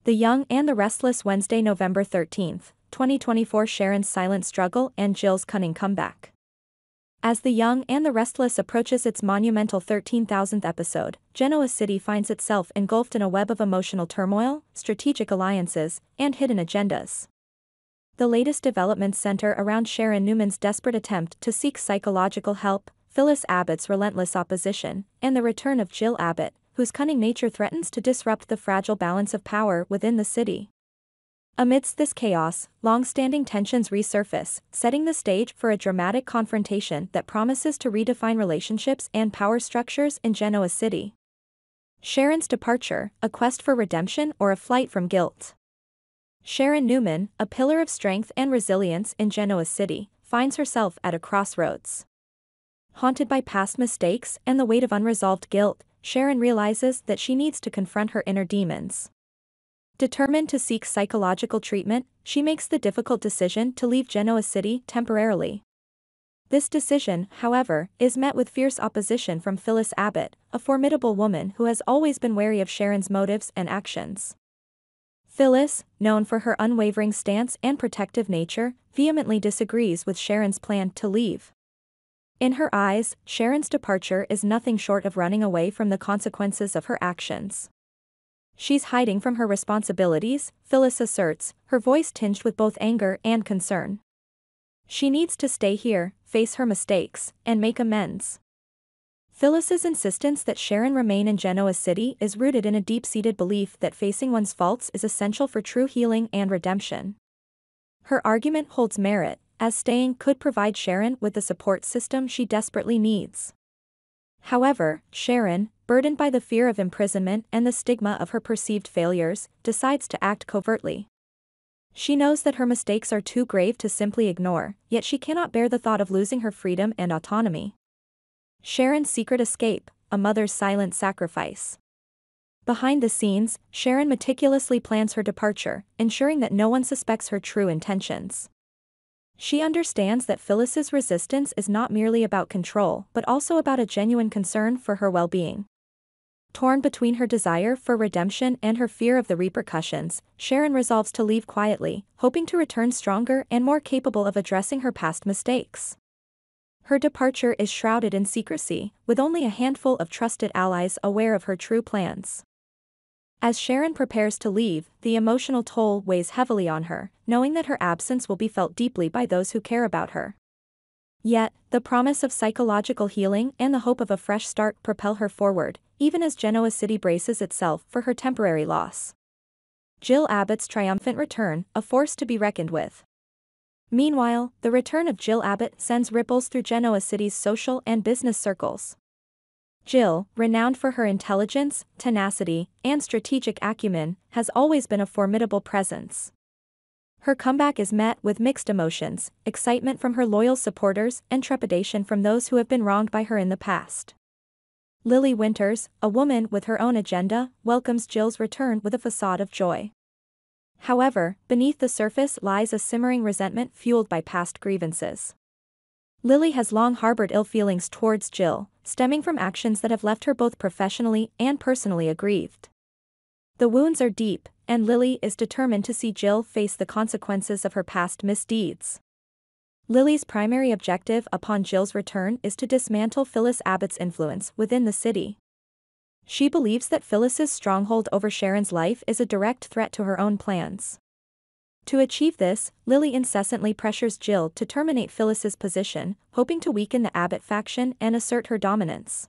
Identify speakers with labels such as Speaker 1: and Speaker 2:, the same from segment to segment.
Speaker 1: The Young and the Restless. Wednesday, November 13th, 2024. Sharon's silent struggle and Jill's cunning comeback. As The Young and the Restless approaches its monumental 13,000th episode, Genoa City finds itself engulfed in a web of emotional turmoil, strategic alliances, and hidden agendas. The latest developments center around Sharon Newman's desperate attempt to seek psychological help, Phyllis Abbott's relentless opposition, and the return of Jill Abbott, whose cunning nature threatens to disrupt the fragile balance of power within the city. Amidst this chaos, long-standing tensions resurface, setting the stage for a dramatic confrontation that promises to redefine relationships and power structures in Genoa City. Sharon's departure, a quest for redemption or a flight from guilt. Sharon Newman, a pillar of strength and resilience in Genoa City, finds herself at a crossroads. Haunted by past mistakes and the weight of unresolved guilt, Sharon realizes that she needs to confront her inner demons. Determined to seek psychological treatment, she makes the difficult decision to leave Genoa City temporarily. This decision, however, is met with fierce opposition from Phyllis Abbott, a formidable woman who has always been wary of Sharon's motives and actions. Phyllis, known for her unwavering stance and protective nature, vehemently disagrees with Sharon's plan to leave. In her eyes, Sharon's departure is nothing short of running away from the consequences of her actions. She's hiding from her responsibilities, Phyllis asserts, her voice tinged with both anger and concern. She needs to stay here, face her mistakes, and make amends. Phyllis's insistence that Sharon remain in Genoa City is rooted in a deep-seated belief that facing one's faults is essential for true healing and redemption. Her argument holds merit, as staying could provide Sharon with the support system she desperately needs. However, Sharon, burdened by the fear of imprisonment and the stigma of her perceived failures, decides to act covertly. She knows that her mistakes are too grave to simply ignore, yet she cannot bear the thought of losing her freedom and autonomy. Sharon's secret escape, a mother's silent sacrifice. Behind the scenes, Sharon meticulously plans her departure, ensuring that no one suspects her true intentions. She understands that Phyllis's resistance is not merely about control but also about a genuine concern for her well-being. Torn between her desire for redemption and her fear of the repercussions, Sharon resolves to leave quietly, hoping to return stronger and more capable of addressing her past mistakes. Her departure is shrouded in secrecy, with only a handful of trusted allies aware of her true plans. As Sharon prepares to leave, the emotional toll weighs heavily on her, knowing that her absence will be felt deeply by those who care about her. Yet, the promise of psychological healing and the hope of a fresh start propel her forward, even as Genoa City braces itself for her temporary loss. Jill Abbott's triumphant return, a force to be reckoned with. Meanwhile, the return of Jill Abbott sends ripples through Genoa City's social and business circles. Jill, renowned for her intelligence, tenacity, and strategic acumen, has always been a formidable presence. Her comeback is met with mixed emotions, excitement from her loyal supporters and trepidation from those who have been wronged by her in the past. Lily Winters, a woman with her own agenda, welcomes Jill's return with a facade of joy. However, beneath the surface lies a simmering resentment fueled by past grievances. Lily has long harbored ill feelings towards Jill, stemming from actions that have left her both professionally and personally aggrieved. The wounds are deep, and Lily is determined to see Jill face the consequences of her past misdeeds. Lily's primary objective upon Jill's return is to dismantle Phyllis Abbott's influence within the city. She believes that Phyllis's stronghold over Sharon's life is a direct threat to her own plans. To achieve this, Lily incessantly pressures Jill to terminate Phyllis's position, hoping to weaken the Abbott faction and assert her dominance.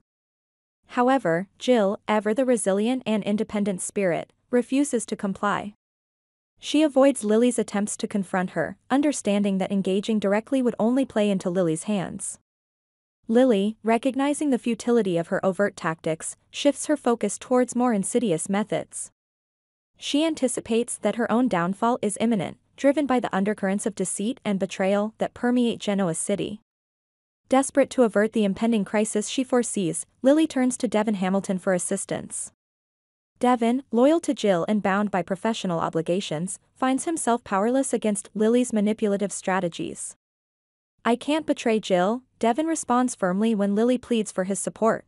Speaker 1: However, Jill, ever the resilient and independent spirit, refuses to comply. She avoids Lily's attempts to confront her, understanding that engaging directly would only play into Lily's hands. Lily, recognizing the futility of her overt tactics, shifts her focus towards more insidious methods. She anticipates that her own downfall is imminent, driven by the undercurrents of deceit and betrayal that permeate Genoa City. Desperate to avert the impending crisis she foresees, Lily turns to Devin Hamilton for assistance. Devin, loyal to Jill and bound by professional obligations, finds himself powerless against Lily's manipulative strategies. "I can't betray Jill," Devin responds firmly when Lily pleads for his support.